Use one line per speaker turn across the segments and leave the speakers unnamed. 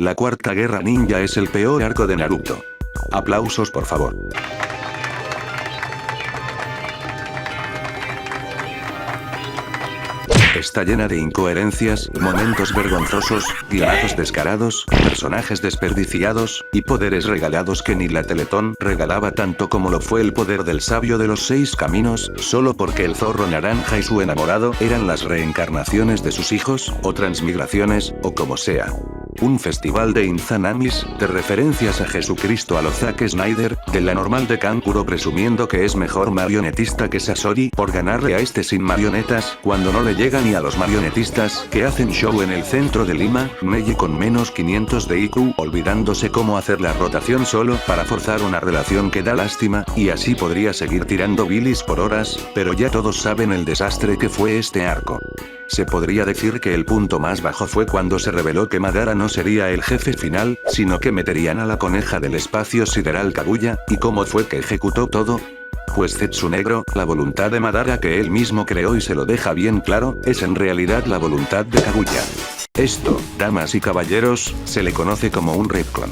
La Cuarta Guerra Ninja es el peor arco de Naruto. Aplausos por favor. Está llena de incoherencias, momentos vergonzosos, guionazos descarados, personajes desperdiciados, y poderes regalados que ni la Teletón regalaba tanto como lo fue el poder del sabio de los 6 caminos, solo porque el zorro naranja y su enamorado eran las reencarnaciones de sus hijos, o transmigraciones, o como sea. Un festival de Inzanamis, de referencias a Jesucristo a lo Zack Snyder, de la normal de Kankuro presumiendo que es mejor marionetista que Sasori por ganarle a este sin marionetas, cuando no le llega ni a los marionetistas que hacen show en el centro de Lima, Meiji con menos 500 de IQ, olvidándose cómo hacer la rotación solo para forzar una relación que da lástima, y así podría seguir tirando bilis por horas, pero ya todos saben el desastre que fue este arco. Se podría decir que el punto más bajo fue cuando se reveló que Madara no sería el jefe final, sino que meterían a la coneja del espacio sideral Kaguya, ¿y cómo fue que ejecutó todo? Pues Zetsu Negro, la voluntad de Madara que él mismo creó y se lo deja bien claro, es en realidad la voluntad de Kaguya. Esto, damas y caballeros, se le conoce como un retcon.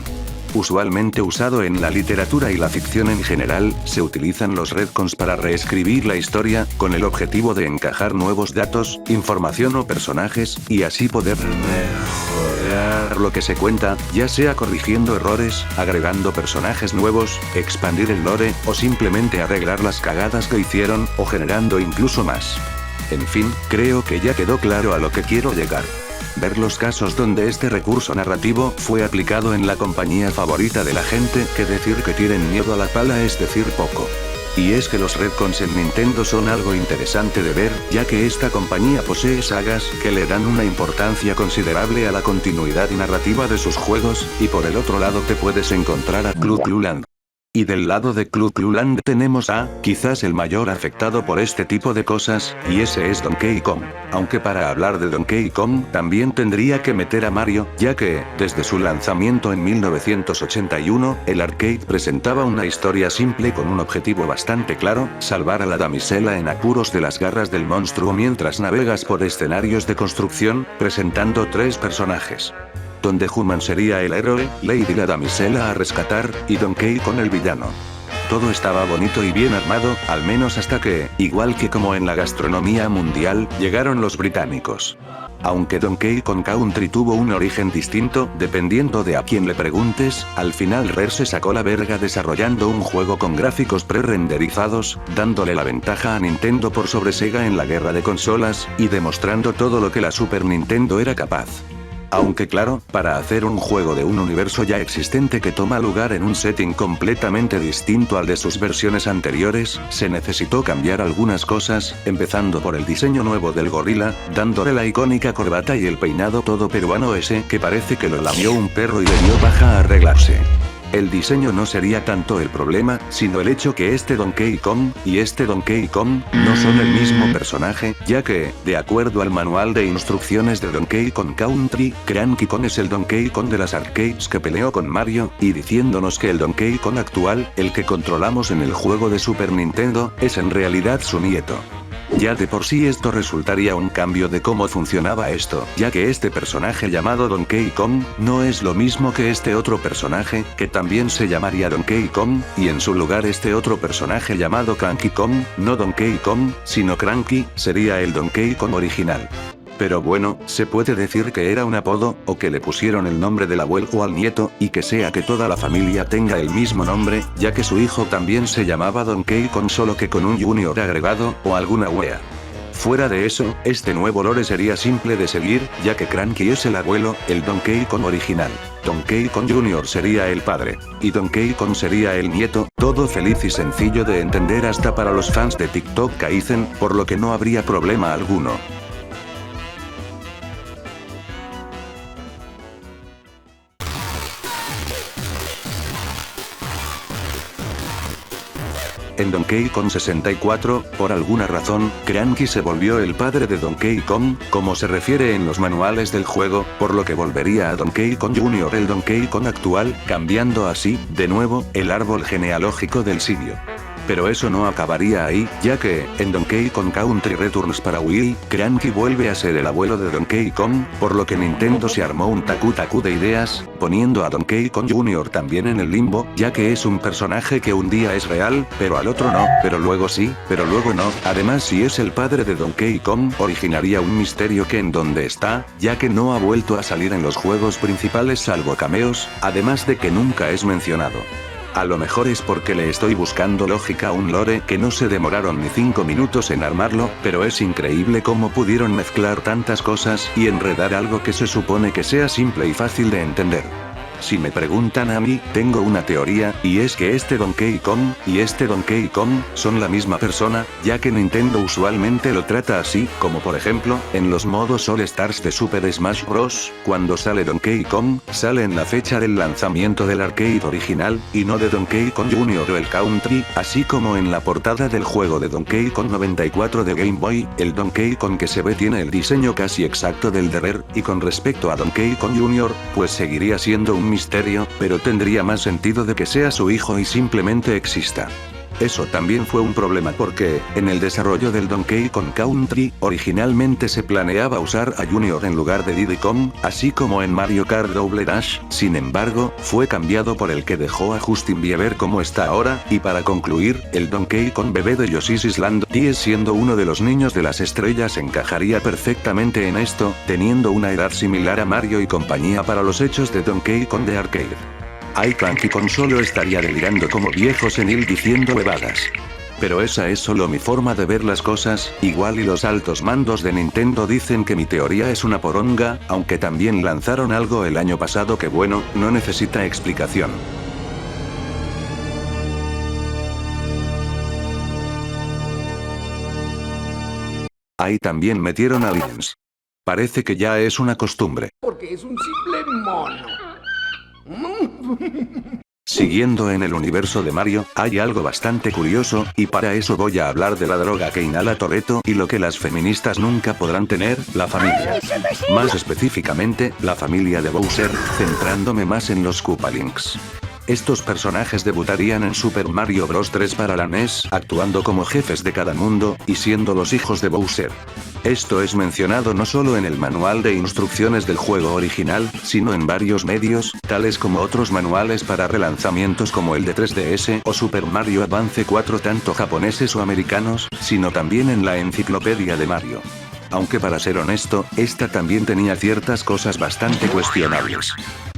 Usualmente usado en la literatura y la ficción en general, se utilizan los retcons para reescribir la historia, con el objetivo de encajar nuevos datos, información o personajes, y así poder mejorar lo que se cuenta, ya sea corrigiendo errores, agregando personajes nuevos, expandir el lore, o simplemente arreglar las cagadas que hicieron, o generando incluso más. En fin, creo que ya quedó claro a lo que quiero llegar. Ver los casos donde este recurso narrativo fue aplicado en la compañía favorita de la gente, que decir que tienen miedo a la pala es decir poco. Y es que los retcons en Nintendo son algo interesante de ver, ya que esta compañía posee sagas que le dan una importancia considerable a la continuidad narrativa de sus juegos, y por el otro lado te puedes encontrar a Clu Clu Land. Y del lado de Clu Clu Land tenemos a, quizás el mayor afectado por este tipo de cosas, y ese es Donkey Kong. Aunque para hablar de Donkey Kong también tendría que meter a Mario, ya que, desde su lanzamiento en 1981, el arcade presentaba una historia simple con un objetivo bastante claro, salvar a la damisela en apuros de las garras del monstruo mientras navegas por escenarios de construcción, presentando 3 personajes. Donde Human sería el héroe, Lady la damisela a rescatar, y Donkey Kong el villano. Todo estaba bonito y bien armado, al menos hasta que, igual que como en la gastronomía mundial, llegaron los británicos. Aunque Donkey Kong Country tuvo un origen distinto, dependiendo de a quién le preguntes, al final Rare se sacó la verga desarrollando un juego con gráficos pre-renderizados, dándole la ventaja a Nintendo por sobre Sega en la guerra de consolas, y demostrando todo lo que la Super Nintendo era capaz. Aunque claro, para hacer un juego de un universo ya existente que toma lugar en un setting completamente distinto al de sus versiones anteriores, se necesitó cambiar algunas cosas, empezando por el diseño nuevo del gorila, dándole la icónica corbata y el peinado todo peruano ese que parece que lo lamió un perro y le dio paja a arreglarse. El diseño no sería tanto el problema, sino el hecho que este Donkey Kong, y este Donkey Kong, no son el mismo personaje, ya que, de acuerdo al manual de instrucciones de Donkey Kong Country, Cranky Kong es el Donkey Kong de las arcades que peleó con Mario, y diciéndonos que el Donkey Kong actual, el que controlamos en el juego de Super Nintendo, es en realidad su nieto. Ya de por sí esto resultaría un cambio de cómo funcionaba esto, ya que este personaje llamado Donkey Kong, no es lo mismo que este otro personaje, que también se llamaría Donkey Kong, y en su lugar este otro personaje llamado Cranky Kong, no Donkey Kong, sino Cranky, sería el Donkey Kong original. Pero bueno, se puede decir que era un apodo, o que le pusieron el nombre del abuelo al nieto, y que sea que toda la familia tenga el mismo nombre, ya que su hijo también se llamaba Donkey Kong solo que con un junior agregado, o alguna wea. Fuera de eso, este nuevo lore sería simple de seguir, ya que Cranky es el abuelo, el Donkey Kong original. Donkey Kong Jr. sería el padre. Y Donkey Kong sería el nieto, todo feliz y sencillo de entender hasta para los fans de TikTok Kaizen, por lo que no habría problema alguno. En Donkey Kong 64, por alguna razón, Cranky se volvió el padre de Donkey Kong, como se refiere en los manuales del juego, por lo que volvería a Donkey Kong Jr. el Donkey Kong actual, cambiando así, de nuevo, el árbol genealógico del simio. Pero eso no acabaría ahí, ya que, en Donkey Kong Country Returns para Wii, Cranky vuelve a ser el abuelo de Donkey Kong, por lo que Nintendo se armó un tacu de ideas, poniendo a Donkey Kong Jr. también en el limbo, ya que es un personaje que un día es real, pero al otro no, pero luego sí, pero luego no. Además, si es el padre de Donkey Kong, originaría un misterio que en dónde está, ya que no ha vuelto a salir en los juegos principales salvo cameos, además de que nunca es mencionado. A lo mejor es porque le estoy buscando lógica a un lore que no se demoraron ni 5 minutos en armarlo, pero es increíble cómo pudieron mezclar tantas cosas y enredar algo que se supone que sea simple y fácil de entender. Si me preguntan a mí, tengo una teoría, y es que este Donkey Kong, y este Donkey Kong, son la misma persona, ya que Nintendo usualmente lo trata así, como por ejemplo, en los modos All Stars de Super Smash Bros., cuando sale Donkey Kong, sale en la fecha del lanzamiento del arcade original, y no de Donkey Kong Jr. o el Country, así como en la portada del juego de Donkey Kong 94 de Game Boy, el Donkey Kong que se ve tiene el diseño casi exacto del de Rare, y con respecto a Donkey Kong Jr., pues seguiría siendo un misterio, pero tendría más sentido de que sea su hijo y simplemente exista. Eso también fue un problema porque, en el desarrollo del Donkey Kong Country, originalmente se planeaba usar a Junior en lugar de Diddy Kong, así como en Mario Kart Double Dash, sin embargo, fue cambiado por el que dejó a Justin Bieber como está ahora, y para concluir, el Donkey Kong bebé de Yoshi's Island, y siendo uno de los niños de las estrellas encajaría perfectamente en esto, teniendo una edad similar a Mario y compañía para los hechos de Donkey Kong de arcade. Clanky Kong solo estaría delirando como viejo senil diciendo huevadas. Pero esa es solo mi forma de ver las cosas, igual y los altos mandos de Nintendo dicen que mi teoría es una poronga, aunque también lanzaron algo el año pasado que bueno, no necesita explicación. Ahí también metieron aliens. Parece que ya es una costumbre.
Porque es un simple mono.
Siguiendo en el universo de Mario, hay algo bastante curioso, y para eso voy a hablar de la droga que inhala Toretto y lo que las feministas nunca podrán tener, la familia. Más específicamente, la familia de Bowser, centrándome más en los Koopalinks. Estos personajes debutarían en Super Mario Bros. 3 para la NES, actuando como jefes de cada mundo, y siendo los hijos de Bowser. Esto es mencionado no solo en el manual de instrucciones del juego original, sino en varios medios, tales como otros manuales para relanzamientos como el de 3DS o Super Mario Advance 4 tanto japoneses o americanos, sino también en la enciclopedia de Mario. Aunque para ser honesto, esta también tenía ciertas cosas bastante cuestionables.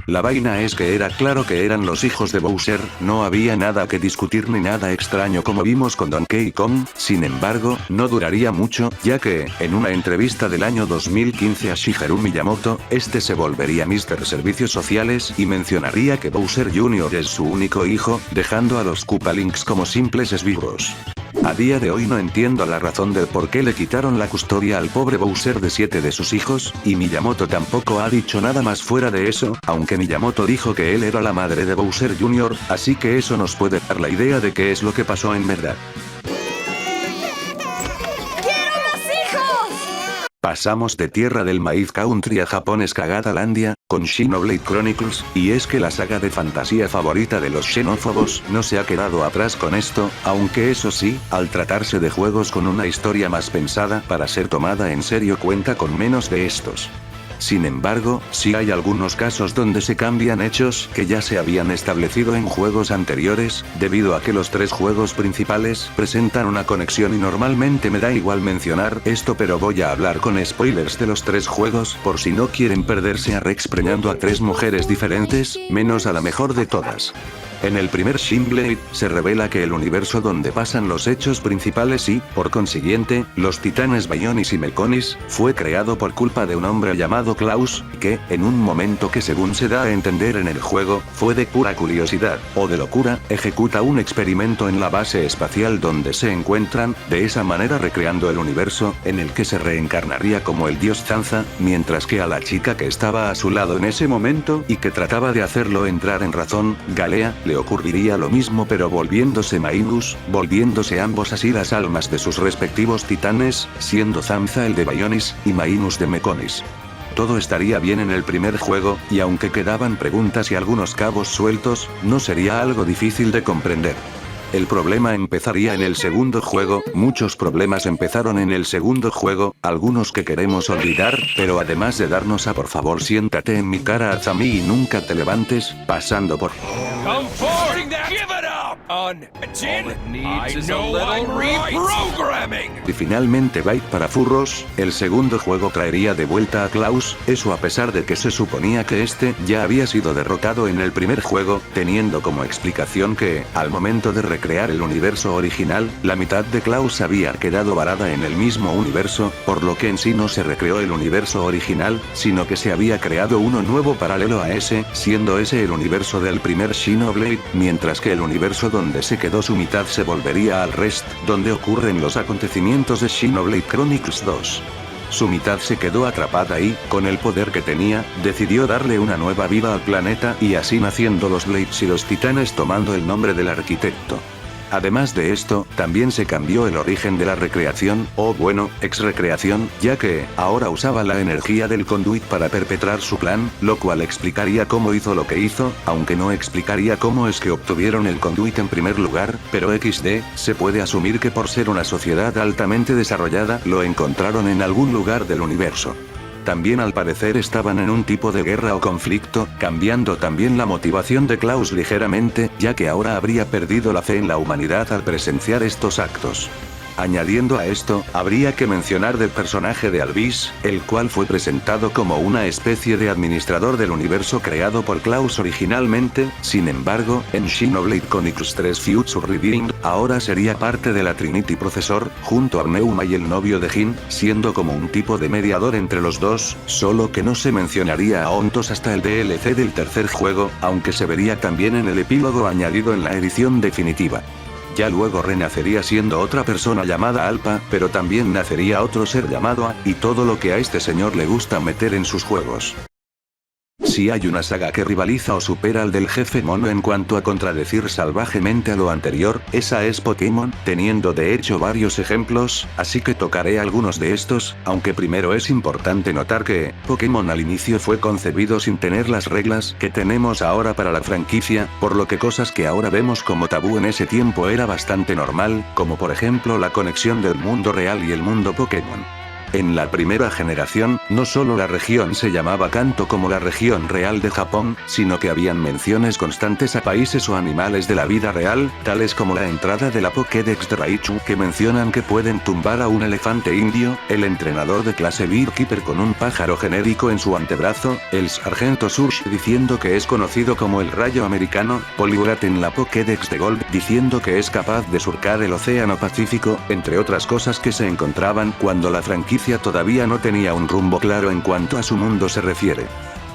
La vaina es que era claro que eran los hijos de Bowser, no había nada que discutir ni nada extraño como vimos con Donkey Kong, sin embargo, no duraría mucho, ya que, en una entrevista del año 2015 a Shigeru Miyamoto, este se volvería Mr. Servicios Sociales y mencionaría que Bowser Jr. es su único hijo, dejando a los Koopalinks como simples esbirros. A día de hoy no entiendo la razón del por qué le quitaron la custodia al pobre Bowser de 7 de sus hijos, y Miyamoto tampoco ha dicho nada más fuera de eso, aunque Miyamoto dijo que él era la madre de Bowser Jr., así que eso nos puede dar la idea de qué es lo que pasó en verdad. Pasamos de Tierra del Maíz Country a Japón Escagadalandia, con Xenoblade Chronicles, y es que la saga de fantasía favorita de los xenófobos no se ha quedado atrás con esto, aunque eso sí, al tratarse de juegos con una historia más pensada para ser tomada en serio cuenta con menos de estos. Sin embargo, sí hay algunos casos donde se cambian hechos que ya se habían establecido en juegos anteriores, debido a que los 3 juegos principales presentan una conexión y normalmente me da igual mencionar esto, pero voy a hablar con spoilers de los 3 juegos por si no quieren perderse a Rex preñando a 3 mujeres diferentes, menos a la mejor de todas. En el primer Xenoblade, se revela que el universo donde pasan los hechos principales y, por consiguiente, los titanes Baionis y Meconis, fue creado por culpa de un hombre llamado Klaus, que, en un momento que según se da a entender en el juego, fue de pura curiosidad, o de locura, ejecuta un experimento en la base espacial donde se encuentran, de esa manera recreando el universo, en el que se reencarnaría como el dios Zanza, mientras que a la chica que estaba a su lado en ese momento, y que trataba de hacerlo entrar en razón, Galea, le ocurriría lo mismo pero volviéndose Maynus, volviéndose ambos así las almas de sus respectivos titanes, siendo Zanza el de Baionis, y Maynus de Meconis. Todo estaría bien en el primer juego, y aunque quedaban preguntas y algunos cabos sueltos, no sería algo difícil de comprender. El problema empezaría en el segundo juego, muchos problemas empezaron en el segundo juego, algunos que queremos olvidar, pero además de darnos a por favor siéntate en mi cara Azami y nunca te levantes, pasando por...
Come forward! Give it up! All it needs is a little reprogramming!
Y finalmente Byte para furros, el segundo juego traería de vuelta a Klaus, eso a pesar de que se suponía que este ya había sido derrotado en el primer juego, teniendo como explicación que, al momento de recrear el universo original, la mitad de Klaus había quedado varada en el mismo universo, por lo que en sí no se recreó el universo original, sino que se había creado uno nuevo paralelo a ese, siendo ese el universo del primer Xenoblade, mientras que el universo donde se quedó su mitad se volvería al Rest, donde ocurren los acontecimientos de Xenoblade Chronicles 2. Su mitad se quedó atrapada y, con el poder que tenía, decidió darle una nueva vida al planeta y así naciendo los Blades y los Titanes tomando el nombre del arquitecto. Además de esto, también se cambió el origen de la recreación, o bueno, ex-recreación, ya que, ahora usaba la energía del conduit para perpetrar su plan, lo cual explicaría cómo hizo lo que hizo, aunque no explicaría cómo es que obtuvieron el conduit en primer lugar, pero XD, se puede asumir que por ser una sociedad altamente desarrollada, lo encontraron en algún lugar del universo. También al parecer estaban en un tipo de guerra o conflicto, cambiando también la motivación de Klaus ligeramente, ya que ahora habría perdido la fe en la humanidad al presenciar estos actos. Añadiendo a esto, habría que mencionar del personaje de Alvis, el cual fue presentado como una especie de administrador del universo creado por Klaus originalmente, sin embargo, en Xenoblade Chronicles 3 Future Redeemed, ahora sería parte de la Trinity Professor, junto a Neuma y el novio de Jin, siendo como un tipo de mediador entre los dos, solo que no se mencionaría a Ontos hasta el DLC del tercer juego, aunque se vería también en el epílogo añadido en la edición definitiva. Ya luego renacería siendo otra persona llamada Alpa, pero también nacería otro ser llamado A, y todo lo que a este señor le gusta meter en sus juegos. Si hay una saga que rivaliza o supera al del jefe mono en cuanto a contradecir salvajemente a lo anterior, esa es Pokémon, teniendo de hecho varios ejemplos, así que tocaré algunos de estos, aunque primero es importante notar que, Pokémon al inicio fue concebido sin tener las reglas que tenemos ahora para la franquicia, por lo que cosas que ahora vemos como tabú en ese tiempo era bastante normal, como por ejemplo la conexión del mundo real y el mundo Pokémon. En la primera generación, no solo la región se llamaba Kanto como la región real de Japón, sino que habían menciones constantes a países o animales de la vida real, tales como la entrada de la Pokédex de Raichu que mencionan que pueden tumbar a un elefante indio, el entrenador de clase Beekeeper con un pájaro genérico en su antebrazo, el sargento Surge diciendo que es conocido como el rayo americano, Poliwrath en la Pokédex de Gold diciendo que es capaz de surcar el océano Pacífico, entre otras cosas que se encontraban cuando la franquicia todavía no tenía un rumbo claro en cuanto a su mundo se refiere.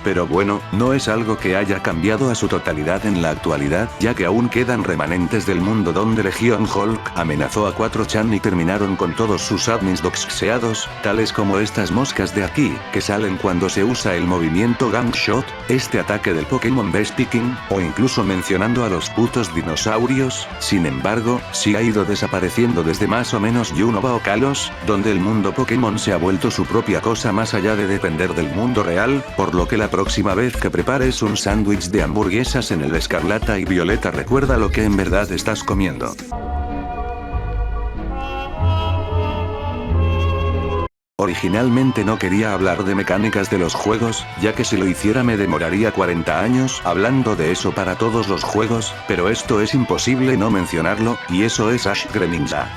Pero bueno, no es algo que haya cambiado a su totalidad en la actualidad, ya que aún quedan remanentes del mundo donde Legion Hulk amenazó a 4chan y terminaron con todos sus admins doxeados, tales como estas moscas de aquí, que salen cuando se usa el movimiento Gang Shot, este ataque del Pokémon Beespicking, o incluso mencionando a los putos dinosaurios. Sin embargo, sí ha ido desapareciendo desde más o menos Unova o Kalos, donde el mundo Pokémon se ha vuelto su propia cosa más allá de depender del mundo real, por lo que la próxima vez que prepares un sándwich de hamburguesas en el Escarlata y Violeta recuerda lo que en verdad estás comiendo. Originalmente no quería hablar de mecánicas de los juegos, ya que si lo hiciera me demoraría 40 años hablando de eso para todos los juegos, pero esto es imposible no mencionarlo, y eso es Ash Greninja.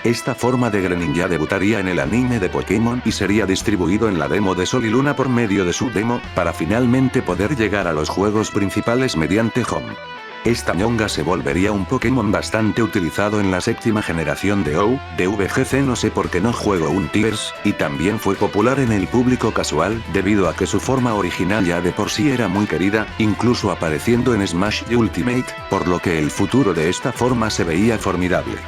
Esta forma de Greninja debutaría en el anime de Pokémon y sería distribuido en la demo de Sol y Luna por medio de su demo, para finalmente poder llegar a los juegos principales mediante Home. Esta ñonga se volvería un Pokémon bastante utilizado en la séptima generación de OU, de VGC no sé por qué no juego un Tigers, y también fue popular en el público casual, debido a que su forma original ya de por sí era muy querida, incluso apareciendo en Smash Ultimate, por lo que el futuro de esta forma se veía formidable.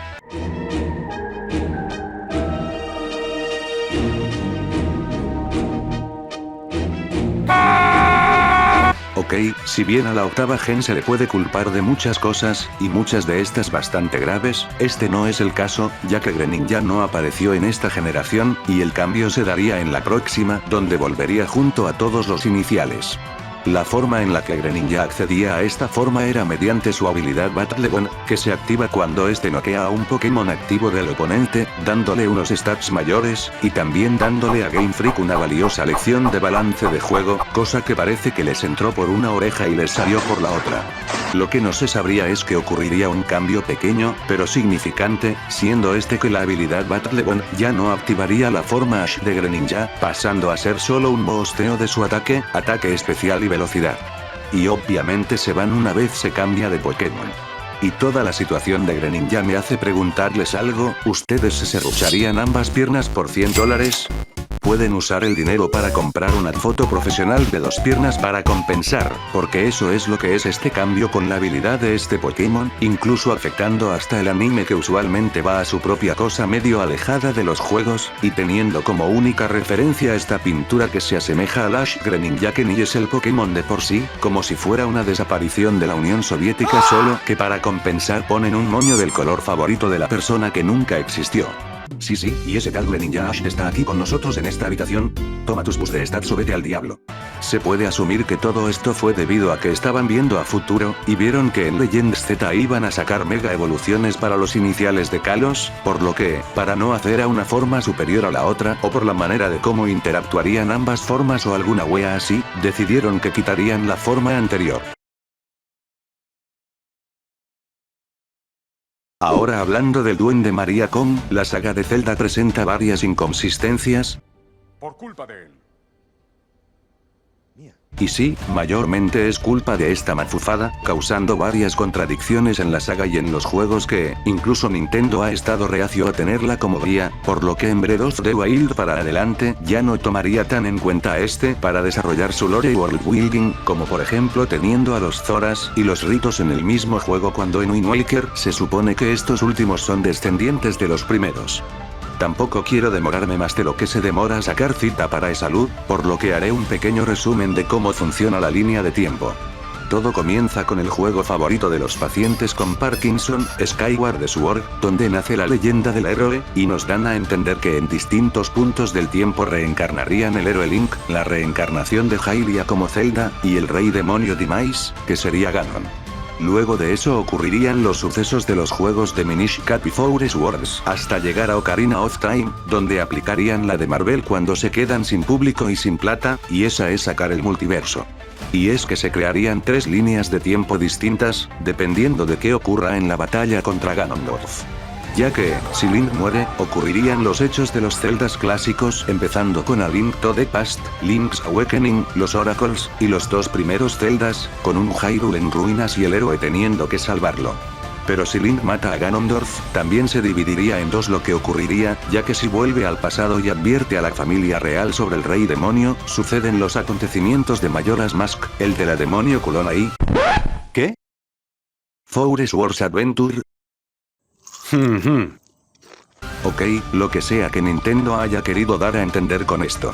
Ok, si bien a la octava gen se le puede culpar de muchas cosas, y muchas de estas bastante graves, este no es el caso, ya que Greninja no apareció en esta generación, y el cambio se daría en la próxima, donde volvería junto a todos los iniciales. La forma en la que Greninja accedía a esta forma era mediante su habilidad Battle Bond, que se activa cuando este noquea a un Pokémon activo del oponente, dándole unos stats mayores, y también dándole a Game Freak una valiosa lección de balance de juego, cosa que parece que les entró por una oreja y les salió por la otra. Lo que no se sabría es que ocurriría un cambio pequeño, pero significante, siendo este que la habilidad Battle Bond ya no activaría la forma Ash de Greninja, pasando a ser solo un boosteo de su ataque especial y velocidad. Y obviamente se van una vez se cambia de Pokémon. Y toda la situación de Greninja me hace preguntarles algo, ¿ustedes se serrucharían ambas piernas por $100? Pueden usar el dinero para comprar una foto profesional de 2 piernas para compensar, porque eso es lo que es este cambio con la habilidad de este Pokémon, incluso afectando hasta el anime que usualmente va a su propia cosa medio alejada de los juegos, y teniendo como única referencia esta pintura que se asemeja al Ash Greninja que ni es el Pokémon de por sí, como si fuera una desaparición de la Unión Soviética solo que para compensar ponen un moño del color favorito de la persona que nunca existió. Sí, y ese tal Greninja Ash está aquí con nosotros en esta habitación. Toma tus bus de stats o vete al diablo. Se puede asumir que todo esto fue debido a que estaban viendo a futuro, y vieron que en Legends Z iban a sacar mega evoluciones para los iniciales de Kalos, por lo que, para no hacer a una forma superior a la otra, o por la manera de cómo interactuarían ambas formas o alguna wea así, decidieron que quitarían la forma anterior. Ahora hablando del Duende María Kong, la saga de Zelda presenta varias inconsistencias.
Por culpa de él.
Y sí, mayormente es culpa de esta mafufada, causando varias contradicciones en la saga y en los juegos que, incluso Nintendo ha estado reacio a tenerla como guía, por lo que en Breath of the Wild para adelante ya no tomaría tan en cuenta a este para desarrollar su lore y world building, como por ejemplo teniendo a los Zoras y los ritos en el mismo juego cuando en Wind Waker se supone que estos últimos son descendientes de los primeros. Tampoco quiero demorarme más de lo que se demora sacar cita para E-Salud, por lo que haré un pequeño resumen de cómo funciona la línea de tiempo. Todo comienza con el juego favorito de los pacientes con Parkinson, Skyward Sword, donde nace la leyenda del héroe, y nos dan a entender que en distintos puntos del tiempo reencarnarían el héroe Link, la reencarnación de Hylia como Zelda, y el rey demonio Demise, que sería Ganon. Luego de eso ocurrirían los sucesos de los juegos de Minish Cap y Forest Wars, hasta llegar a Ocarina of Time, donde aplicarían la de Marvel cuando se quedan sin público y sin plata, y esa es sacar el multiverso. Y es que se crearían 3 líneas de tiempo distintas, dependiendo de qué ocurra en la batalla contra Ganondorf. Ya que, si Link muere, ocurrirían los hechos de los Zeldas clásicos empezando con A Link to the Past, Link's Awakening, los Oracles, y los 2 primeros Zeldas, con un Hyrule en ruinas y el héroe teniendo que salvarlo. Pero si Link mata a Ganondorf, también se dividiría en 2 lo que ocurriría, ya que si vuelve al pasado y advierte a la familia real sobre el rey demonio, suceden los acontecimientos de Majora's Mask, el de la demonio culona y... ¿Qué? Forest Wars Adventure. Ok, lo que sea que Nintendo haya querido dar a entender con esto.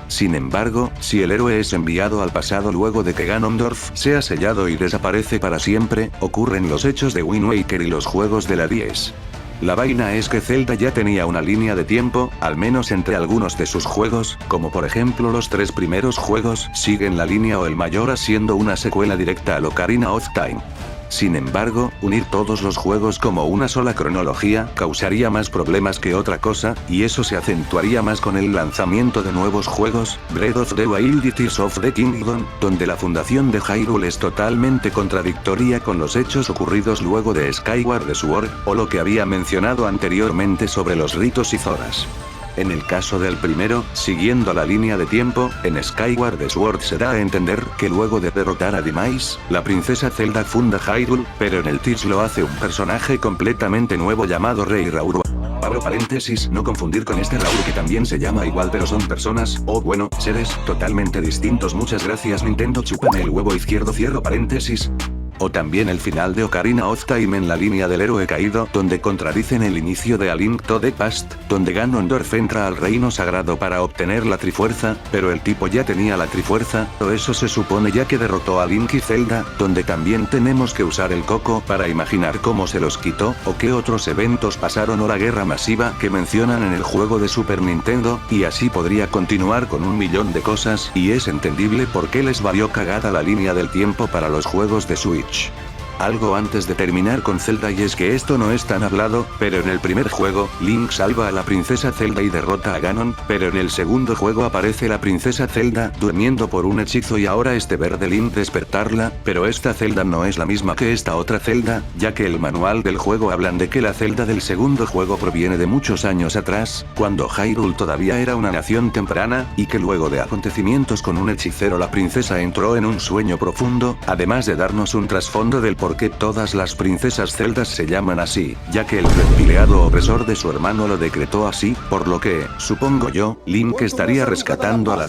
Sin embargo, si el héroe es enviado al pasado luego de que Ganondorf sea sellado y desaparece para siempre, ocurren los hechos de Wind Waker y los juegos de la 10. La vaina es que Zelda ya tenía una línea de tiempo, al menos entre algunos de sus juegos, como por ejemplo los 3 primeros juegos siguen la línea o el Majora siendo una secuela directa al Ocarina of Time. Sin embargo, unir todos los juegos como una sola cronología causaría más problemas que otra cosa, y eso se acentuaría más con el lanzamiento de nuevos juegos, Breath of the Wild y Tears of the Kingdom, donde la fundación de Hyrule es totalmente contradictoria con los hechos ocurridos luego de Skyward Sword, o lo que había mencionado anteriormente sobre los ritos y Zoras. En el caso del primero, siguiendo la línea de tiempo, en Skyward Sword se da a entender que luego de derrotar a Demise, la princesa Zelda funda Hyrule, pero en el Tears lo hace un personaje completamente nuevo llamado Rey Rauru. Abro paréntesis, no confundir con este Raúl que también se llama igual pero son personas, o bueno, seres, totalmente distintos. Muchas gracias Nintendo, chúpame el huevo izquierdo, cierro paréntesis. O también el final de Ocarina of Time en la línea del héroe caído, donde contradicen el inicio de A Link to the Past, donde Ganondorf entra al reino sagrado para obtener la Trifuerza, pero el tipo ya tenía la Trifuerza, o eso se supone ya que derrotó a Link y Zelda, donde también tenemos que usar el coco para imaginar cómo se los quitó, o qué otros eventos pasaron o la guerra masiva que mencionan en el juego de Super Nintendo, y así podría continuar con un millón de cosas, y es entendible por qué les valió cagada la línea del tiempo para los juegos de Switch. Algo antes de terminar con Zelda, y es que esto no es tan hablado, pero en el primer juego, Link salva a la princesa Zelda y derrota a Ganon, pero en el segundo juego aparece la princesa Zelda durmiendo por un hechizo y ahora es deber de Link despertarla, pero esta Zelda no es la misma que esta otra Zelda, ya que el manual del juego hablan de que la Zelda del segundo juego proviene de muchos años atrás, cuando Hyrule todavía era una nación temprana, y que luego de acontecimientos con un hechicero la princesa entró en un sueño profundo, además de darnos un trasfondo del por qué todas las princesas Zeldas se llaman así, ya que el reptiliano opresor de su hermano lo decretó así, por lo que, supongo yo, Link estaría rescatando a la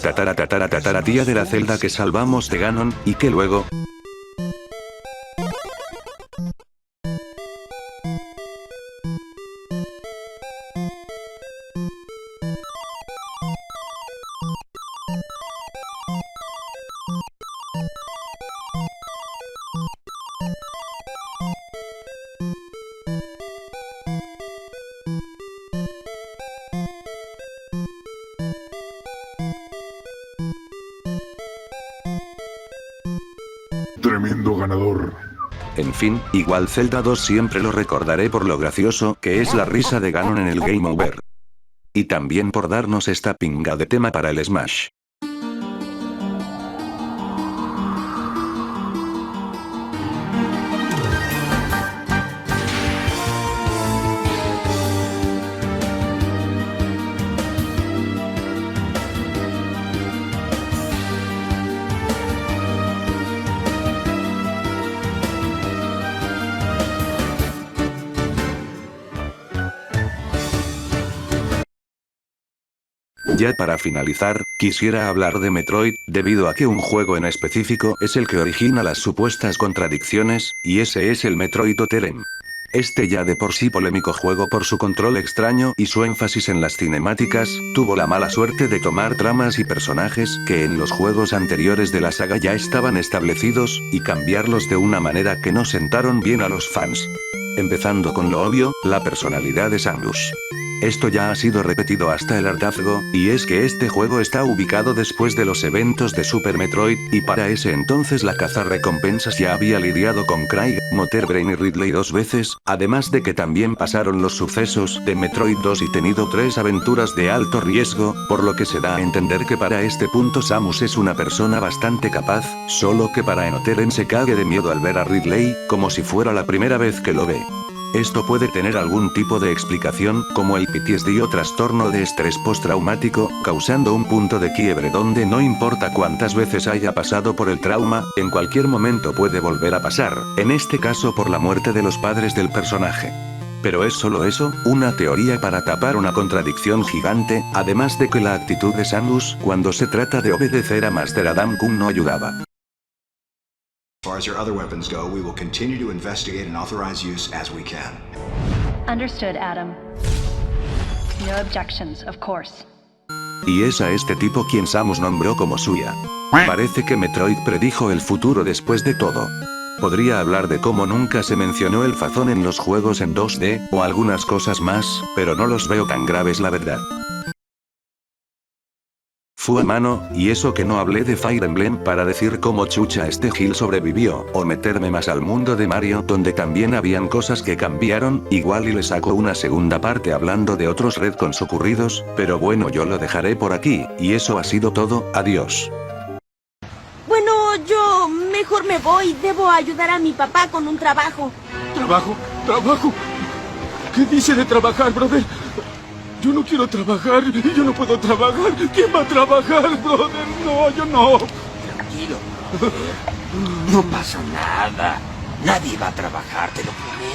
tía de la Zelda que salvamos de Ganon, y que luego...
Tremendo ganador.
En fin, igual Zelda 2 siempre lo recordaré por lo gracioso que es la risa de Ganon en el Game Over. Y también por darnos esta pinga de tema para el Smash. Ya para finalizar, quisiera hablar de Metroid, debido a que un juego en específico es el que origina las supuestas contradicciones, y ese es el Metroid Other M. Este ya de por sí polémico juego por su control extraño y su énfasis en las cinemáticas, tuvo la mala suerte de tomar tramas y personajes que en los juegos anteriores de la saga ya estaban establecidos, y cambiarlos de una manera que no sentaron bien a los fans. Empezando con lo obvio, la personalidad de Samus. Esto ya ha sido repetido hasta el hartazgo, y es que este juego está ubicado después de los eventos de Super Metroid, y para ese entonces la cazarrecompensas ya había lidiado con Craig, Motherbrain y Ridley 2 veces, además de que también pasaron los sucesos de Metroid 2 y tenido 3 aventuras de alto riesgo, por lo que se da a entender que para este punto Samus es una persona bastante capaz, solo que para Enoteren se cague de miedo al ver a Ridley, como si fuera la primera vez que lo ve. Esto puede tener algún tipo de explicación, como el PTSD o trastorno de estrés postraumático, causando un punto de quiebre donde no importa cuántas veces haya pasado por el trauma, en cualquier momento puede volver a pasar, en este caso por la muerte de los padres del personaje. Pero es solo eso, una teoría para tapar una contradicción gigante, además de que la actitud de Samus cuando se trata de obedecer a Master Adam Kun no ayudaba.
As far as your other weapons go, we will continue to investigate and authorize use as we can.
Understood, Adam. No objections, of course.
Y es a este tipo quien Samus nombró como suya. Parece que Metroid predijo el futuro después de todo. Podría hablar de cómo nunca se mencionó el Phazon en los juegos en 2D, o algunas cosas más, pero no los veo tan graves la verdad. Fue a mano, y eso que no hablé de Fire Emblem para decir cómo chucha este Gil sobrevivió, o meterme más al mundo de Mario donde también habían cosas que cambiaron, igual y le saco una segunda parte hablando de otros retcons ocurridos, pero bueno yo lo dejaré por aquí, y eso ha sido todo, adiós.
Bueno, yo mejor me voy, debo ayudar a mi papá con un trabajo.
¿Trabajo? ¿Trabajo? ¿Qué dice de trabajar, brother? Yo no quiero trabajar, yo no puedo trabajar. ¿Quién va a trabajar, brother? No, yo no.
Tranquilo. No pasa nada. Nadie va a trabajar, te lo prometo.